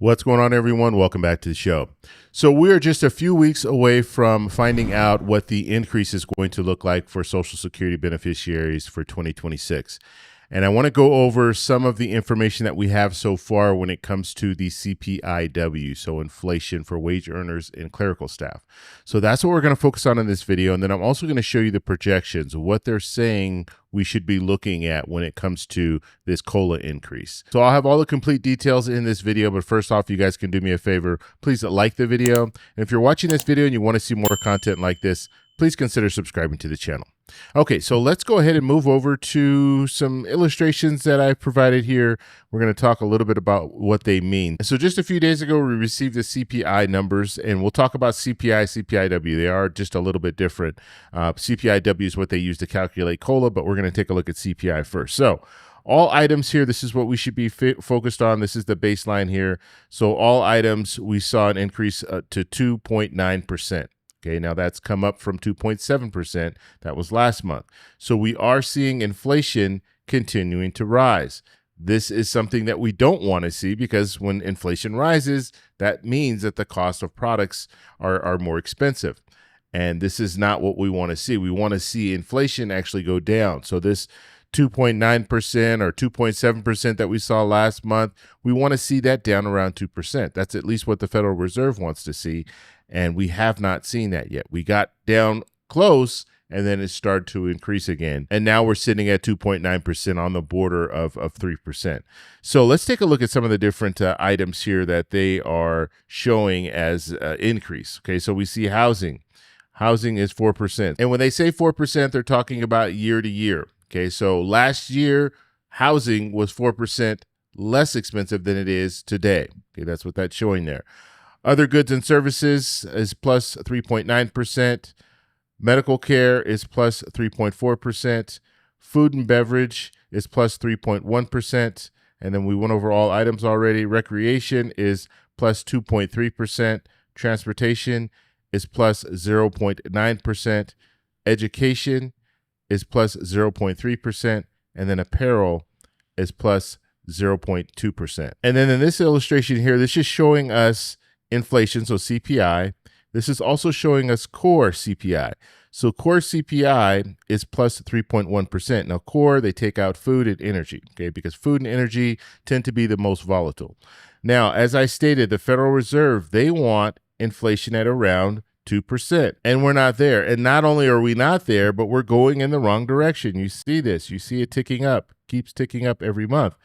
What's going on, everyone? Welcome back to the show. So we are just a few weeks away from finding out what the increase is going to look like for Social Security beneficiaries for 2026. And I want to go over some of the information that we have so far when it comes to the CPIW, so inflation for wage earners and clerical staff. So that's what we're going to focus on in this video. And then I'm also going to show you the projections, what they're saying we should be looking at when it comes to this COLA increase. So I'll have all the complete details in this video, but first off, you guys can do me a favor. Please like the video. And if you're watching this video and you want to see more content like this, please consider subscribing to the channel. Okay, so let's go ahead and move over to some illustrations that I've provided here. We're going to talk a little bit about what they mean. So just a few days ago, we received the CPI numbers, and we'll talk about CPI, CPIW. They are just a little bit different. CPIW is what they use to calculate COLA, but we're going to take a look at CPI first. So all items here, this is what we should be focused on. This is the baseline here. So all items, we saw an increase to 2.9%. Okay, now that's come up from 2.7%. That was last month. So we are seeing inflation continuing to rise. This is something that we don't want to see, because when inflation rises, that means that the cost of products are more expensive. And this is not what we want to see. We want to see inflation actually go down. So this 2.9% or 2.7% that we saw last month, we want to see that down around 2%. That's at least what the Federal Reserve wants to see. And we have not seen that yet. We got down close, and then it started to increase again. And now we're sitting at 2.9% on the border of 3%. So let's take a look at some of the different items here that they are showing as increase. Okay, so we see housing. Housing is 4%. And when they say 4%, they're talking about year to year. Okay, so last year, housing was 4% less expensive than it is today. Okay, that's what that's showing there. Other goods and services is plus 3.9%. Medical care is plus 3.4%. Food and beverage is plus 3.1%. And then we went over all items already. Recreation is plus 2.3%. Transportation is plus 0.9%. Education is plus 0.3%. And then apparel is plus 0.2%. And then in this illustration here, this is showing us inflation, so CPI. This is also showing us core CPI. So core CPI is plus 3.1%. Now core, they take out food and energy, okay, because food and energy tend to be the most volatile. Now, as I stated, the Federal Reserve, they want inflation at around 2%, and we're not there. And not only are we not there, but we're going in the wrong direction. You see this, you see it ticking up, keeps ticking up every month.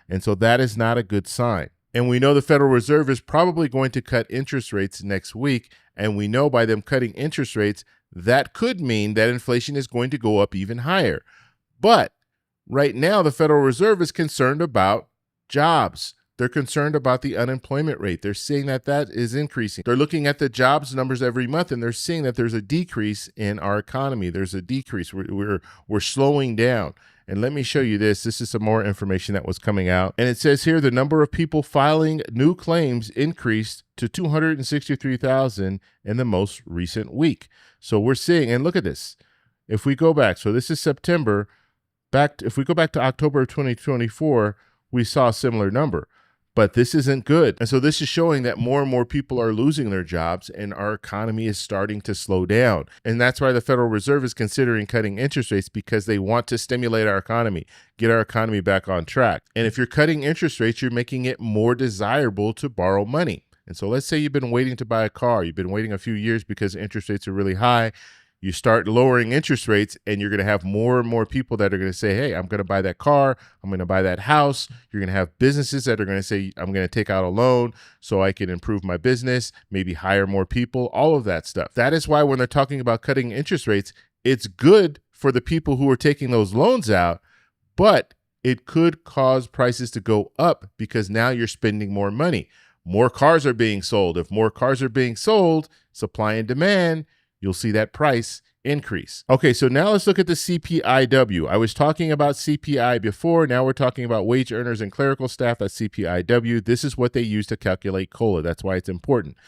And so that is not a good sign. And we know the Federal Reserve is probably going to cut interest rates next week. And we know by them cutting interest rates, that could mean that inflation is going to go up even higher. But right now, the Federal Reserve is concerned about jobs. They're concerned about the unemployment rate. They're seeing that that is increasing. They're looking at the jobs numbers every month, and they're seeing that there's a decrease in our economy. There's a decrease. We're slowing down. And let me show you this. This is some more information that was coming out. And it says here the number of people filing new claims increased to 263,000 in the most recent week. So we're seeing, and look at this. If we go back, so this is September, if we go back to October of 2024, we saw a similar number. But this isn't good. And so this is showing that more and more people are losing their jobs, and our economy is starting to slow down. And that's why the Federal Reserve is considering cutting interest rates, because they want to stimulate our economy, get our economy back on track. And if you're cutting interest rates, you're making it more desirable to borrow money. And so let's say you've been waiting to buy a car. You've been waiting a few years because interest rates are really high. You start lowering interest rates, and you're going to have more and more people that are going to say, hey, I'm going to buy that car. I'm going to buy that house. You're going to have businesses that are going to say, I'm going to take out a loan so I can improve my business, maybe hire more people, all of that stuff. That is why when they're talking about cutting interest rates, it's good for the people who are taking those loans out, but it could cause prices to go up because now you're spending more money. More cars are being sold. If more cars are being sold, supply and demand, you'll see that price increase. Okay, so now let's look at the CPIW. I was talking about CPI before. Now we're talking about wage earners and clerical staff. That's CPIW. This is what they use to calculate COLA. That's why it's important.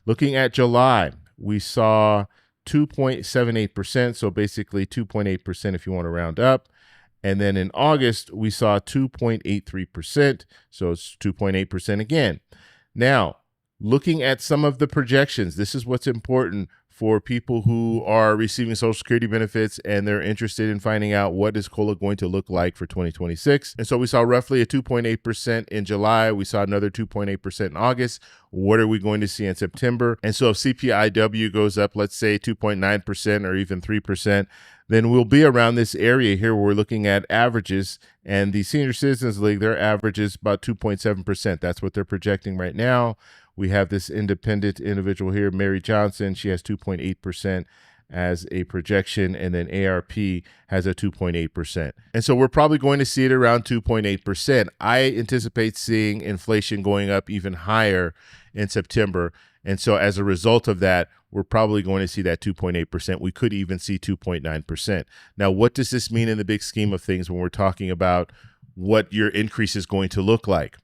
Looking at July, we saw 2.78%, so basically 2.8% if you want to round up. And then in August, we saw 2.83%, so it's 2.8% again. Now, looking at some of the projections, this is what's important for people who are receiving Social Security benefits and they're interested in finding out what is COLA going to look like for 2026. And so we saw roughly a 2.8% in July. We saw another 2.8% in August. What are we going to see in September? And so if CPIW goes up, let's say 2.9% or even 3%, then we'll be around this area here where we're looking at averages. And the Senior Citizens League, their average is about 2.7%. That's what they're projecting right now. We have this independent individual here, Mary Johnson. She has 2.8% as a projection, and then ARP has a 2.8%. And so we're probably going to see it around 2.8%. I anticipate seeing inflation going up even higher in September. And so as a result of that, we're probably going to see that 2.8%. We could even see 2.9%. Now, what does this mean in the big scheme of things when we're talking about what your increase is going to look like?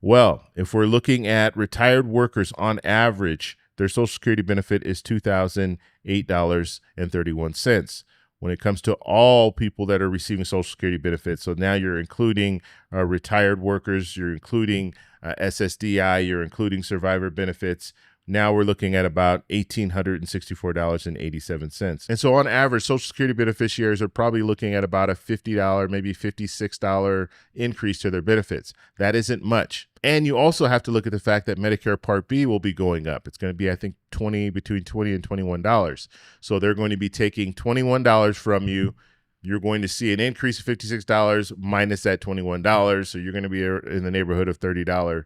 Well, if we're looking at retired workers on average, their Social Security benefit is $2,008.31. When it comes to all people that are receiving Social Security benefits, so now you're including retired workers, you're including SSDI, you're including survivor benefits. Now we're looking at about $1,864.87. And so on average, Social Security beneficiaries are probably looking at about a $50, maybe $56 increase to their benefits. That isn't much. And you also have to look at the fact that Medicare Part B will be going up. It's going to be, I think, between $20 and $21. So they're going to be taking $21 from you. You're going to see an increase of $56 minus that $21. So you're going to be in the neighborhood of $30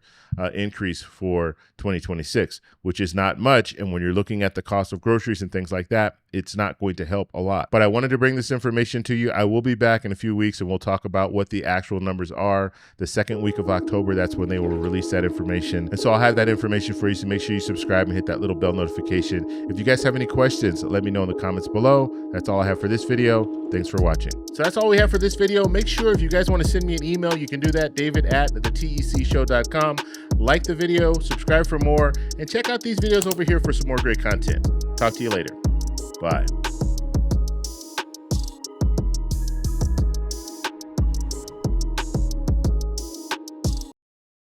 increase for 2026, which is not much. And when you're looking at the cost of groceries and things like that, it's not going to help a lot. But I wanted to bring this information to you. I will be back in a few weeks and we'll talk about what the actual numbers are. The second week of October, that's when they will release that information. And so I'll have that information for you. So make sure you subscribe and hit that little bell notification. If you guys have any questions, let me know in the comments below. That's all I have for this video. Thanks for watching. So that's all we have for this video. Make sure if you guys want to send me an email, you can do that, david@thetecshow.com. Like the video, subscribe for more, and check out these videos over here for some more great content. Talk to you later. Bye.